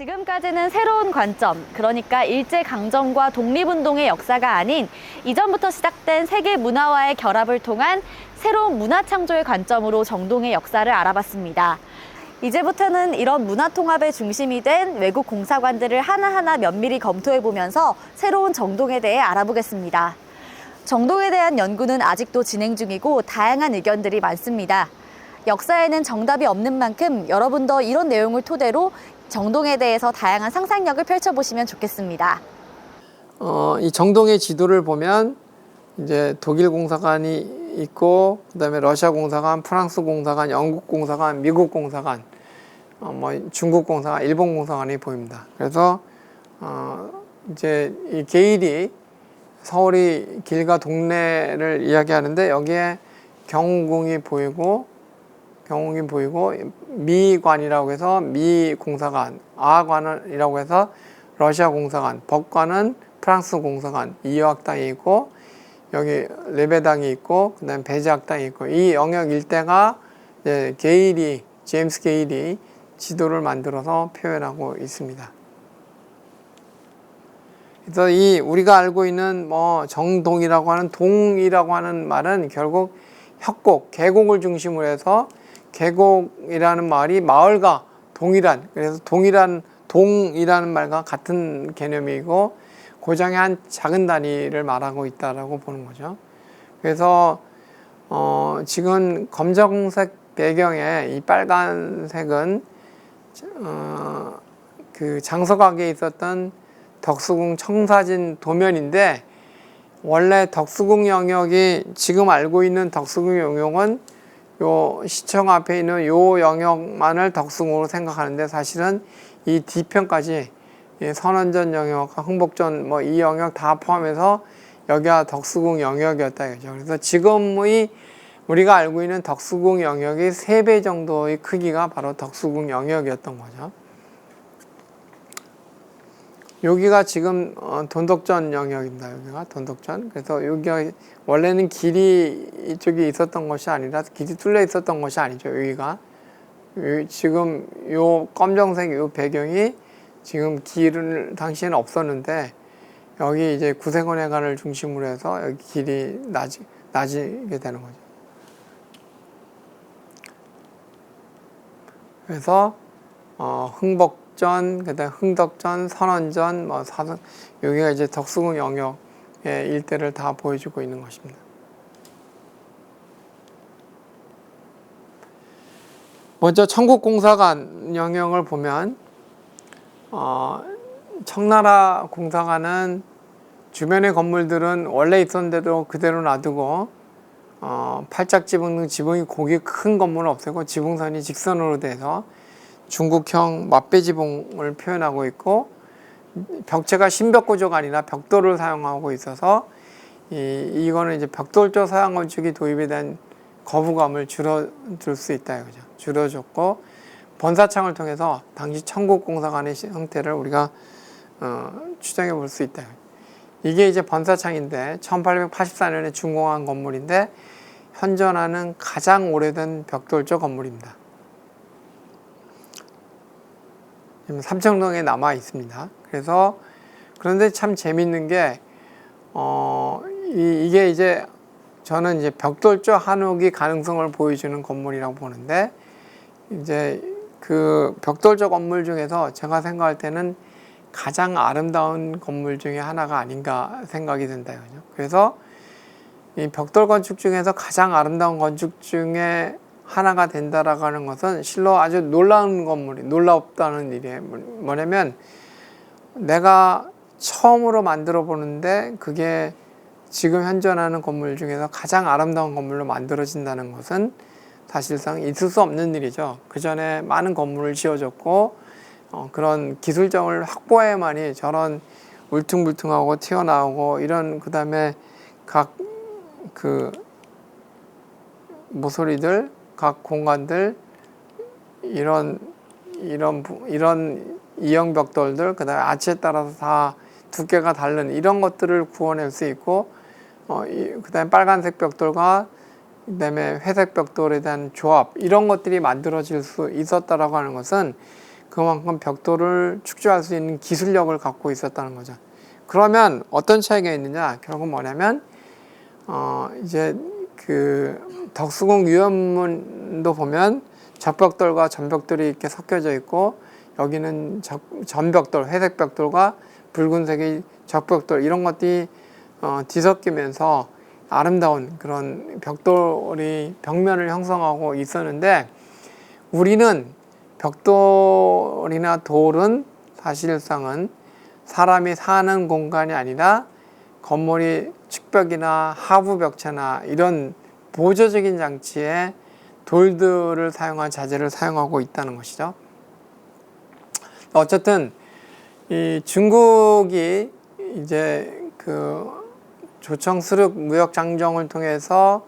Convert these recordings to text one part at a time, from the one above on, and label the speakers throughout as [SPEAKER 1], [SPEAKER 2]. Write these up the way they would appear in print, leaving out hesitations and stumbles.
[SPEAKER 1] 지금까지는 새로운 관점, 그러니까 일제강점과 독립운동의 역사가 아닌 이전부터 시작된 세계 문화와의 결합을 통한 새로운 문화창조의 관점으로 정동의 역사를 알아봤습니다. 이제부터는 이런 문화통합의 중심이 된 외국 공사관들을 하나하나 면밀히 검토해보면서 새로운 정동에 대해 알아보겠습니다. 정동에 대한 연구는 아직도 진행 중이고 다양한 의견들이 많습니다. 역사에는 정답이 없는 만큼 여러분도 이런 내용을 토대로 정동에 대해서 다양한 상상력을 펼쳐보시면 좋겠습니다.
[SPEAKER 2] 이 정동의 지도를 보면 이제 독일 공사관이 있고, 그다음에 러시아 공사관, 프랑스 공사관, 영국 공사관, 미국 공사관, 중국 공사관, 일본 공사관이 보입니다. 그래서 이제 이 게일이 서울이 길과 동네를 이야기하는데 여기에 경궁이 보이고 미관이라고 해서 미 공사관, 아관이라고 해서 러시아 공사관, 법관은 프랑스 공사관, 이화학당이 있고 여기 레베당이 있고 그다음에 배제학당이 있고 이 영역 일대가 이제 제임스 게일이 지도를 만들어서 표현하고 있습니다. 그래서 이 우리가 알고 있는 정동이라고 하는 동이라고 하는 말은 결국 협곡, 계곡을 중심으로 해서 계곡이라는 말이 마을과 동일한, 그래서 동이라는 말과 같은 개념이고 고장의 한 작은 단위를 말하고 있다라고 보는 거죠. 그래서 지금 검정색 배경에 이 빨간색은 그 장서각에 있었던 덕수궁 청사진 도면인데 원래 덕수궁 영역이 지금 알고 있는 덕수궁 영역은 요 시청 앞에 있는 요 영역만을 덕수궁으로 생각하는데 사실은 이 뒤편까지 선원전 영역과 흥복전 이 영역 다 포함해서 여기가 덕수궁 영역이었다 이거죠. 그래서 지금의 우리가 알고 있는 덕수궁 영역이 3배 정도의 크기가 바로 덕수궁 영역이었던 거죠. 여기가 지금 돈덕전 영역입니다. 여기가 돈덕전. 그래서 여기가 원래는 길이 이쪽에 있었던 것이 아니라 길이 뚫려 있었던 것이 아니죠. 여기가 지금 요 검정색 요 배경이 지금 길은 당시에는 없었는데 여기 이제 구세군회관을 중심으로 해서 여기 길이 낮이게 되는 거죠. 그래서 흥복전, 그다음 흥덕전, 선원전, 사선 여기가 이제 덕수궁 영역의 일대를 다 보여주고 있는 것입니다. 먼저 청국공사관 영역을 보면 청나라 공사관은 주변의 건물들은 원래 있었는데도 그대로 놔두고 팔짝지붕 등 지붕이 고기 큰 건물은 없애고 지붕선이 직선으로 돼서 중국형 맞배지붕을 표현하고 있고 벽체가 신벽 구조가 아니라 벽돌을 사용하고 있어서 이거는 이제 벽돌조 서양 건축이 도입에 대한 거부감을 줄여줄 수 있다 이거죠. 줄여줬고 번사창을 통해서 당시 청국공사관의 형태를 우리가 추정해 볼 수 있다. 이게 이제 번사창인데 1884년에 준공한 건물인데 현존하는 가장 오래된 벽돌조 건물입니다. 지금 삼청동에 남아 있습니다. 그래서 그런데 참 재밌는 게 이게 이제 저는 이제 벽돌조 한옥이 가능성을 보여주는 건물이라고 보는데 이제 그 벽돌조 건물 중에서 제가 생각할 때는 가장 아름다운 건물 중에 하나가 아닌가 생각이 든다. 그래서 이 벽돌 건축 중에서 가장 아름다운 건축 중에 하나가 된다라고 하는 것은 실로 아주 놀랍다는 일이에요. 뭐냐면 내가 처음으로 만들어 보는데 그게 지금 현존하는 건물 중에서 가장 아름다운 건물로 만들어진다는 것은 사실상 있을 수 없는 일이죠. 그 전에 많은 건물을 지어졌고 그런 기술적을 확보해야만이 저런 울퉁불퉁하고 튀어나오고 이런 그다음에 각 그 모서리들 각 공간들 이런 이형벽돌들 그다음에 아치에 따라서 다 두께가 다른 이런 것들을 구워낼 수 있고 그다음에 빨간색 벽돌과 그다음에 회색 벽돌에 대한 조합 이런 것들이 만들어질 수 있었다라고 하는 것은 그만큼 벽돌을 축조할 수 있는 기술력을 갖고 있었다는 거죠. 그러면 어떤 차이가 있느냐? 결국 뭐냐면 이제 그 덕수궁 유연문도 보면 적벽돌과 전벽돌이 이렇게 섞여져 있고, 여기는 전벽돌, 회색 벽돌과 붉은색의 적벽돌, 이런 것들이 뒤섞이면서 아름다운 그런 벽돌이 벽면을 형성하고 있었는데, 우리는 벽돌이나 돌은 사실상은 사람이 사는 공간이 아니라 건물이 측벽이나 하부 벽체나 이런 보조적인 장치에 돌들을 사용한 자재를 사용하고 있다는 것이죠. 어쨌든 이 중국이 이제 그 조청 수륙 무역 장정을 통해서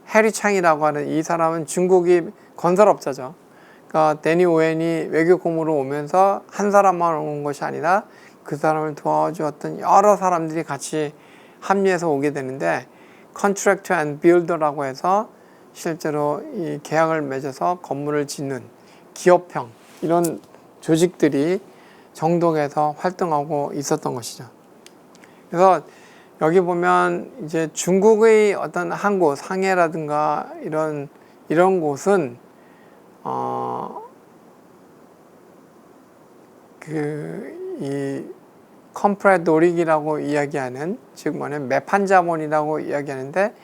[SPEAKER 2] 해리창이라고 하는, 이 사람은 중국이 건설업자죠. 그러니까 데니 오웬이 외교공으로 오면서 한 사람만 온 것이 아니라 그 사람을 도와주었던 여러 사람들이 같이 합류해서 오게 되는데, Contractor and Builder라고 해서 실제로 이 계약을 맺어서 건물을 짓는 기업형, 이런 조직들이 정동에서 활동하고 있었던 것이죠. 그래서 여기 보면 이제 중국의 어떤 항구, 상해라든가 이런 곳은 이 컴프레도릭이라고 이야기하는, 즉 뭐냐면 매판 자본이라고 이야기하는데,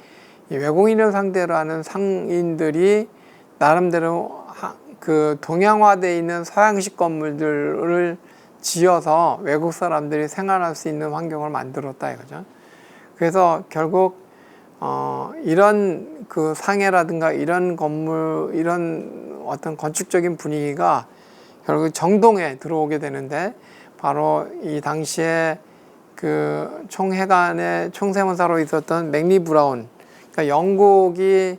[SPEAKER 2] 이 외국인을 상대로 하는 상인들이 나름대로 그 동양화되어 있는 서양식 건물들을 지어서 외국 사람들이 생활할 수 있는 환경을 만들었다 이거죠. 그래서 결국 이런 그 상해라든가 이런 건물, 이런 어떤 건축적인 분위기가 결국 정동에 들어오게 되는데, 바로 이 당시에 그 총회관의 총세무사로 있었던 맥리 브라운, 그러니까 영국이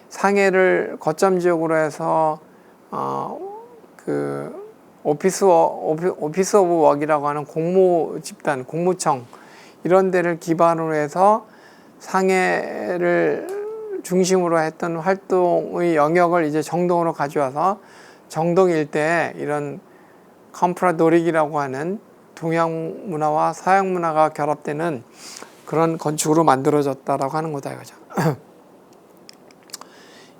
[SPEAKER 2] 상해를 거점 지역으로 해서 그 오피스 오브 워크이라고 하는 공무 집단, 공무청, 이런 데를 기반으로 해서 상해를 중심으로 했던 활동의 영역을 이제 정동으로 가져와서 정동 일대에 이런 컴프라도릭이라고 하는 동양 문화와 서양 문화가 결합되는 그런 건축으로 만들어졌다라고 하는 거다 이거죠.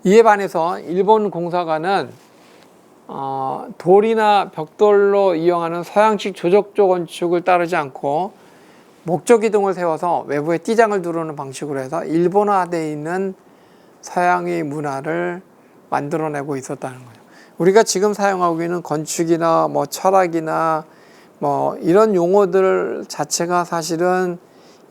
[SPEAKER 2] 이에 반해서 일본 공사관은 돌이나 벽돌로 이용하는 서양식 조적조 건축을 따르지 않고 목조 기둥을 세워서 외부에 띠장을 두르는 방식으로 해서 일본화되어 있는 서양의 문화를 만들어내고 있었다는 거예요. 우리가 지금 사용하고 있는 건축이나 뭐 철학이나 뭐 이런 용어들 자체가 사실은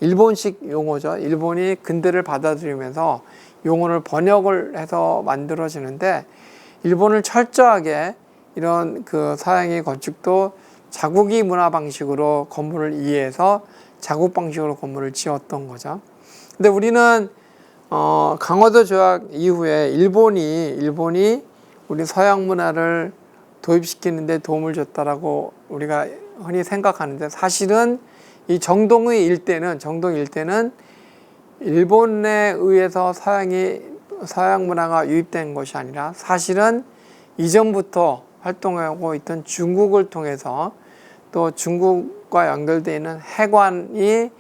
[SPEAKER 2] 일본식 용어죠. 일본이 근대를 받아들이면서 용어를 번역을 해서 만들어지는데, 일본을 철저하게 이런 그 서양의 건축도 자국의 문화 방식으로 건물을 이해해서 자국 방식으로 건물을 지었던 거죠. 근데 우리는 강화도 조약 이후에 일본이 우리 서양 문화를 도입시키는 데 도움을 줬다라고 우리가 흔히 생각하는데, 사실은 이 정동 일대는 일본에 의해서 서양 문화가 유입된 것이 아니라, 사실은 이전부터 활동하고 있던 중국을 통해서, 또 중국과 연결되어 있는 해관이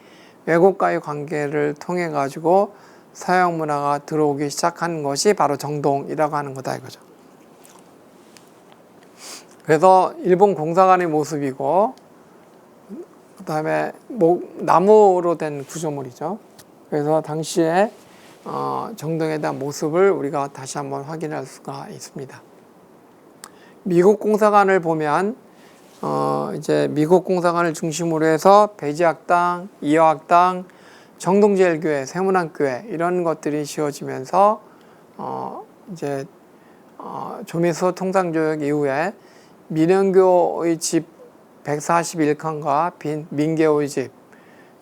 [SPEAKER 2] 외국과의 관계를 통해 가지고 서양 문화가 들어오기 시작한 것이 바로 정동이라고 하는 거다 이거죠. 그래서 일본 공사관의 모습이고, 그 다음에 나무로 된 구조물이죠. 그래서 당시에 정동에 대한 모습을 우리가 다시 한번 확인할 수가 있습니다. 미국 공사관을 보면 이제 미국 공사관을 중심으로 해서 배지학당, 이화학당, 정동제일교회, 세문안교회, 이런 것들이 지어지면서 이제 조미수 통상조약 이후에 민영교의 집 141칸과 민계호의 집,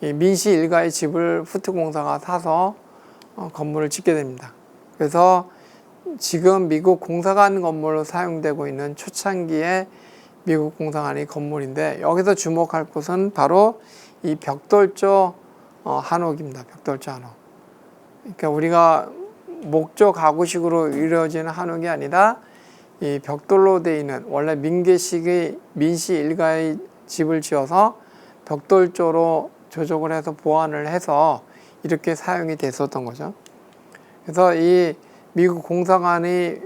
[SPEAKER 2] 이 민씨 일가의 집을 후트공사가 사서 건물을 짓게 됩니다. 그래서 지금 미국 공사관 건물로 사용되고 있는 초창기의 미국 공사관의 건물인데, 여기서 주목할 곳은 바로 이 벽돌조 한옥입니다. 벽돌조 한옥. 그러니까 우리가 목조 가구식으로 이루어지는 한옥이 아니라, 이 벽돌로 되어 있는 원래 민계식의 민씨 일가의 집을 지어서 벽돌조로 조적을 해서 보완을 해서 이렇게 사용이 됐었던 거죠. 그래서 이 미국 공사관의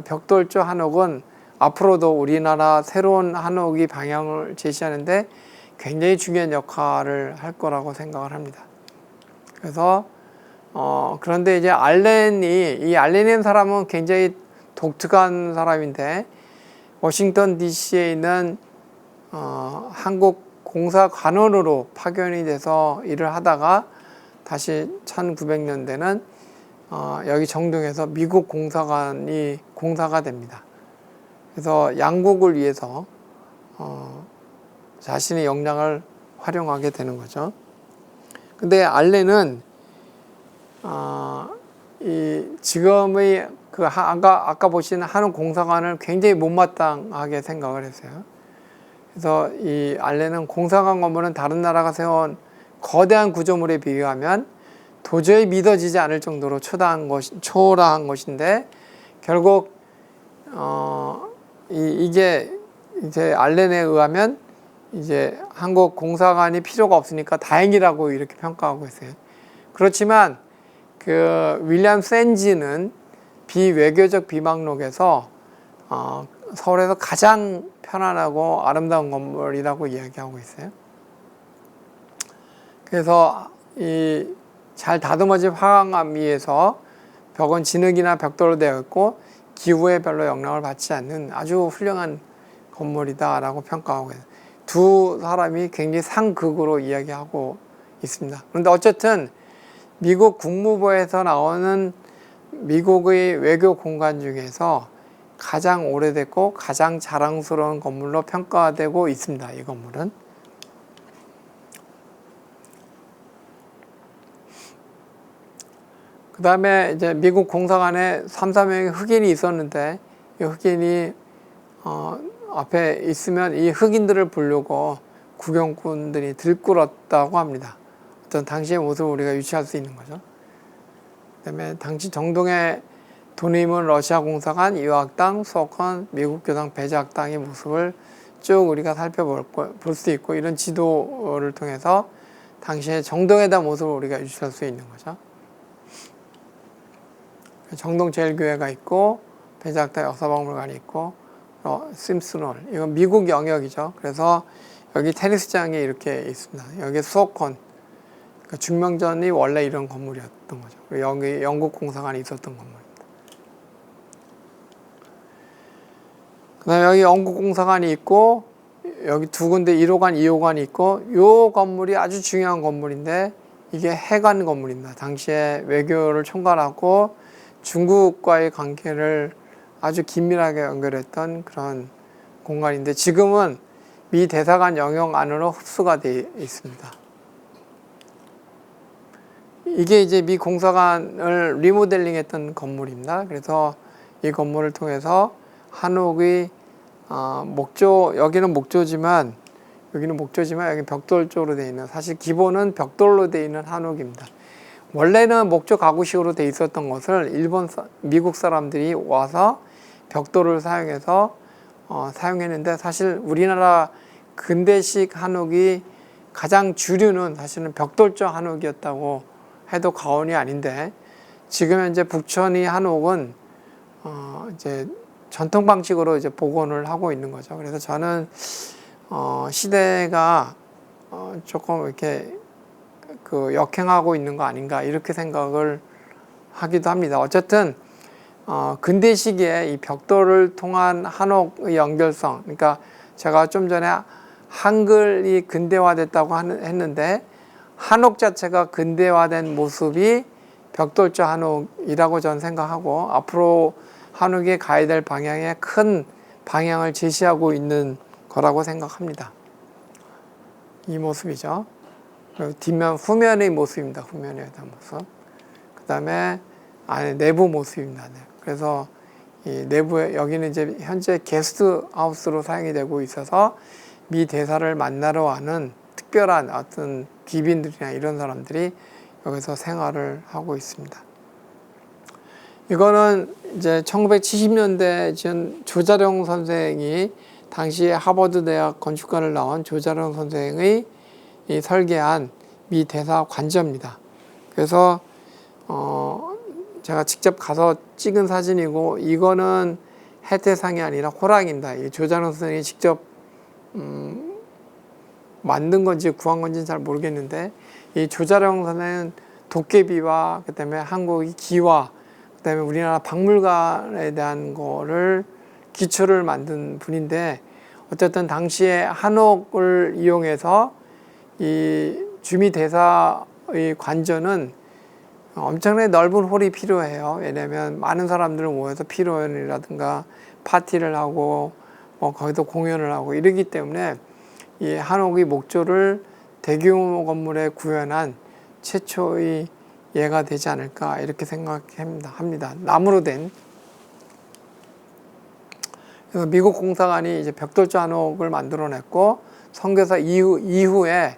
[SPEAKER 2] 벽돌조 한옥은 앞으로도 우리나라 새로운 한옥의 방향을 제시하는데 굉장히 중요한 역할을 할 거라고 생각을 합니다. 그래서 그런데 이제 이 알렌이라는 사람은 굉장히 독특한 사람인데 워싱턴 DC에 있는 한국 공사관원으로 파견이 돼서 일을 하다가 다시 1900년대는 여기 정동에서 미국 공사관이 공사가 됩니다. 그래서 양국을 위해서 자신의 역량을 활용하게 되는 거죠. 근데 알렌은 이 지금의 아까 보신 한국 공사관을 굉장히 못마땅하게 생각을 했어요. 그래서 이 알렌은 공사관 건물은 다른 나라가 세운 거대한 구조물에 비교하면 도저히 믿어지지 않을 정도로 초라한 것인데 결국 이게 이제 알렌에 의하면 이제 한국 공사관이 필요가 없으니까 다행이라고 이렇게 평가하고 있어요. 그렇지만 그 윌리엄 센지는 비외교적 비방록에서 서울에서 가장 편안하고 아름다운 건물이라고 이야기하고 있어요. 그래서 이 잘 다듬어진 화강암 위에서 벽은 진흙이나 벽돌로 되어 있고 기후에 별로 영향을 받지 않는 아주 훌륭한 건물이다라고 평가하고 있어요. 두 사람이 굉장히 상극으로 이야기하고 있습니다. 그런데 어쨌든 미국 국무부에서 나오는 미국의 외교 공간 중에서 가장 오래됐고 가장 자랑스러운 건물로 평가되고 있습니다. 이 건물은. 그 다음에 이제 미국 공사관에 3~4명의 흑인이 있었는데 이 흑인이 앞에 있으면 이 흑인들을 보려고 구경꾼들이 들끓었다고 합니다. 어떤 당시의 모습을 우리가 유추할 수 있는 거죠. 그 다음에 당시 정동의 돈이문 러시아 공사관, 유학당, 수학원, 미국 교당 배제학당의 모습을 쭉 우리가 살펴볼 수 있고 이런 지도를 통해서 당시의 정동에 대한 모습을 우리가 유추할 수 있는 거죠. 정동제일교회가 있고 배제학당 역사박물관이 있고 심슨홀 이건 미국 영역이죠. 그래서 여기 테니스장이 이렇게 있습니다. 여기 수호권 그러니까 중명전이 원래 이런 건물이었던 거죠. 그리고 여기 영국 공사관이 있었던 건물입니다. 그 다음에 여기 영국 공사관이 있고 여기 두 군데 1호관, 2호관이 있고 이 건물이 아주 중요한 건물인데 이게 해관 건물입니다. 당시에 외교를 총괄하고 중국과의 관계를 아주 긴밀하게 연결했던 그런 공간인데 지금은 미 대사관 영역 안으로 흡수가 되어 있습니다. 이게 이제 미 공사관을 리모델링 했던 건물입니다. 그래서 이 건물을 통해서 한옥의 여기는 목조지만 여기는 벽돌조로 되어 있는 사실 기본은 벽돌로 되어 있는 한옥입니다. 원래는 목조 가구식으로 되어 있었던 것을 미국 사람들이 와서 벽돌을 사용해서 사용했는데 사실 우리나라 근대식 한옥이 가장 주류는 사실은 벽돌조 한옥이었다고 해도 과언이 아닌데 지금 현재 북촌의 한옥은 이제 전통 방식으로 이제 복원을 하고 있는 거죠. 그래서 저는 시대가 조금 이렇게 역행하고 있는 거 아닌가 이렇게 생각을 하기도 합니다. 어쨌든 근대 시기에 이 벽돌을 통한 한옥의 연결성, 그러니까 제가 좀 전에 한글이 근대화됐다고 했는데 한옥 자체가 근대화된 모습이 벽돌조 한옥이라고 저는 생각하고 앞으로 한옥이 가야 될 방향에 큰 방향을 제시하고 있는 거라고 생각합니다. 이 모습이죠. 그리고 후면의 모습입니다. 후면에 대한 모습. 그 다음에 내부 모습입니다. 네. 그래서 이 내부에 여기는 이제 현재 게스트 하우스로 사용이 되고 있어서 미 대사를 만나러 와는 특별한 어떤 귀빈들이나 이런 사람들이 여기서 생활을 하고 있습니다. 이거는 이제 1970년대 전 조자룡 선생이 당시에 하버드 대학 건축과를 나온 조자룡 선생의 이 설계한 미 대사 관저입니다. 그래서 제가 직접 가서 찍은 사진이고, 이거는 해태상이 아니라 호랑입니다. 이 조자룡 선생이 직접 만든 건지 구한 건지는 잘 모르겠는데, 이 조자룡 선생은 도깨비와 그다음에 한국의 기와 그다음에 우리나라 박물관에 대한 거를 기초를 만든 분인데, 어쨌든 당시에 한옥을 이용해서 이 주미 대사의 관저는 엄청나게 넓은 홀이 필요해요. 왜냐하면 많은 사람들 모여서 피로연이라든가 파티를 하고 거기서 공연을 하고 이러기 때문에 이 한옥의 목조를 대규모 건물에 구현한 최초의 예가 되지 않을까 이렇게 생각합니다. 나무로 된. 그래서 미국 공사관이 이제 벽돌조 한옥을 만들어냈고, 선교사 이후에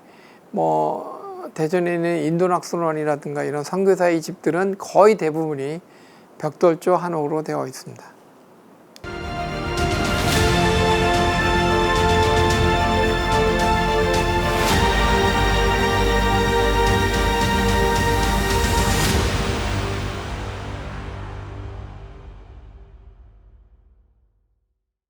[SPEAKER 2] 대전에 있는 인도낙선원이라든가 이런 선교사의 집들은 거의 대부분이 벽돌조 한옥으로 되어 있습니다.